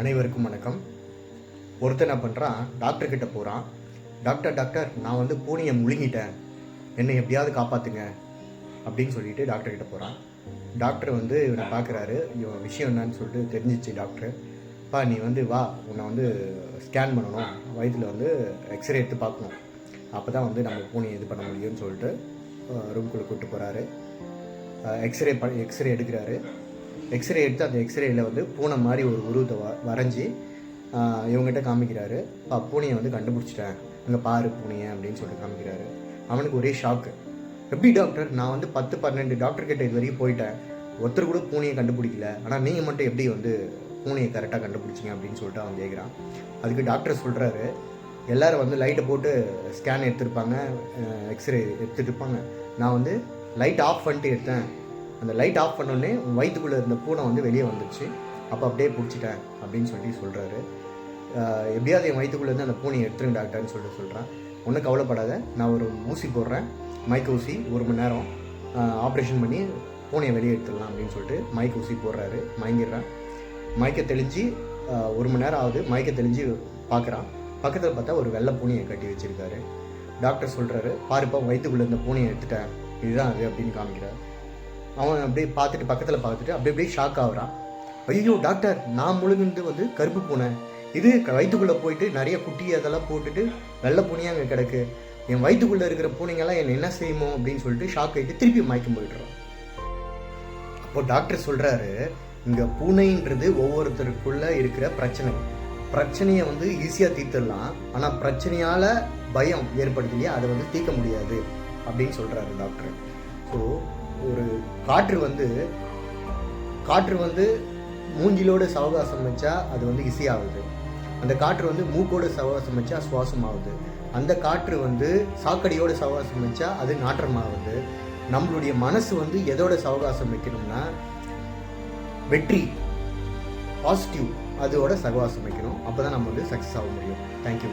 அனைவருக்கும் வணக்கம். ஒருத்தன் என்ன பண்ணுறான், டாக்டர் கிட்ட போகிறான். டாக்டர் நான் வந்து பூனையை முழுங்கிட்டேன், என்னை எப்படியாவது காப்பாற்றுங்க அப்படின்னு சொல்லிட்டு டாக்டர் கிட்ட போகிறான். டாக்டர் வந்து இவனை பார்க்குறாரு. இவன் விஷயம் என்னன்னு சொல்லிட்டு தெரிஞ்சிச்சு டாக்டர். நீ வந்து வா, உன்னை வந்து ஸ்கேன் பண்ணணும், வயிற்றில் வந்து எக்ஸ்ரே எடுத்து பார்க்கணும், அப்போ தான் வந்து நம்ம பூனையை இது பண்ண முடியும்னு சொல்லிட்டு ரூம்குள்ளே கூப்பிட்டு போகிறாரு. எக்ஸ்ரே எடுக்கிறாரு. எக்ஸ்ரே எடுத்து அந்த எக்ஸ்ரேயில் வந்து பூனை மாதிரி ஒரு உருவத்தை வரைஞ்சி இவங்ககிட்ட காமிக்கிறாரு. பூனையை வந்து கண்டுபிடிச்சிட்டேன், அங்கே பாரு பூனையை அப்படின்னு சொல்லிட்டு காமிக்கிறாரு. அவனுக்கு ஒரே ஷாக்கு. எப்படி டாக்டர், நான் வந்து 10-12 டாக்டர்கிட்ட இது வரைக்கும் போயிட்டேன், ஒருத்தர் கூட பூனையை கண்டுபிடிக்கல, ஆனால் நீங்கள் மட்டும் எப்படி வந்து பூனையை கரெக்டாக கண்டுபிடிச்சிங்க அப்படின்னு சொல்லிட்டு அவன் கேட்குறான். அதுக்கு டாக்டர் சொல்கிறாரு, எல்லோரும் வந்து லைட்டை போட்டு ஸ்கேன் எடுத்துருப்பாங்க, எக்ஸ்ரே எடுத்துகிட்டு இருப்பாங்க, நான் வந்து லைட் ஆஃப் பண்ணிட்டு எடுத்தேன். அந்த லைட் ஆஃப் பண்ணோடனே வயிற்றுக்குள்ளே இருந்த பூனை வந்து வெளியே வந்துடுச்சு, அப்போ அப்படியே பிடிச்சிட்டேன் அப்படின்னு சொல்கிறாரு. எப்படியாவது என் வயிற்றுக்குள்ளேருந்து அந்த பூனையை எடுத்துருங்க டாக்டர்னு சொல்கிறான். ஒன்றும் கவலைப்படாத, நான் ஒரு ஊசி போடுறேன், மயக்க ஊசி, 1 மணி நேரம் ஆப்ரேஷன் பண்ணி பூனையை வெளியே எடுத்துடலாம் அப்படின்னு சொல்லிட்டு மயக்க ஊசி போடுறாரு. மயங்கிடுறான். மயக்க தெளிஞ்சு 1 மணி நேரம் ஆகுது. மயக்க தெளிஞ்சு பார்க்குறான். பக்கத்தில் பார்த்தா ஒரு வெள்ளை பூனையை கட்டி வச்சுருக்காரு. டாக்டர் சொல்கிறாரு, பாருப்பா வயிற்றுக்குள்ளே இருந்த பூனையை எடுத்துட்டேன், இதுதான் அது அப்படின்னு காமிக்கிறார். அவன் அப்படியே பார்த்துட்டு பக்கத்தில் பார்த்துட்டு அப்படியே ஷாக் ஆகுறான். ஐயோ டாக்டர், நான் முழுங்குந்து வந்து கருப்பு பூனை, இது வயிற்றுக்குள்ளே போயிட்டு நிறைய குட்டி அதெல்லாம் போட்டுட்டு வெள்ளை பூனையாக அங்கே கிடக்கு, என் வயிற்றுக்குள்ளே இருக்கிற பூனைங்கெல்லாம் என்னை என்ன செய்யுமோ அப்படின்னு சொல்லிட்டு ஷாக் ஆகிட்டு திருப்பி மயக்கம் போயிடுறான். அப்போ டாக்டர் சொல்கிறாரு, இங்கே பூனைன்றது ஒவ்வொருத்தருக்குள்ளே இருக்கிற பிரச்சனையை வந்து ஈஸியாக தீர்த்துடலாம், ஆனால் பிரச்சனையால் பயம் ஏற்படுத்திலையே அதை வந்து தீர்க்க முடியாது அப்படின்னு சொல்கிறாரு டாக்டர். ஸோ ஒரு காற்று வந்து மூஞ்சிலோடு சவகாசம் வச்சா அது வந்து ஈஸியாகுது, அந்த காற்று வந்து மூக்கோடு சவகாசம் வச்சா சுவாசம் ஆகுது, அந்த காற்று வந்து சாக்கடியோடு சவகாசம் வச்சா அது நாற்றமாகுது. நம்மளுடைய மனசு வந்து எதோட சவகாசம் வைக்கணும்னா வெற்றி, பாசிட்டிவ், அதோட சகவாசம் வைக்கணும். அப்போ தான் நம்ம வந்து சக்ஸஸ் ஆக முடியும். தேங்க்யூ.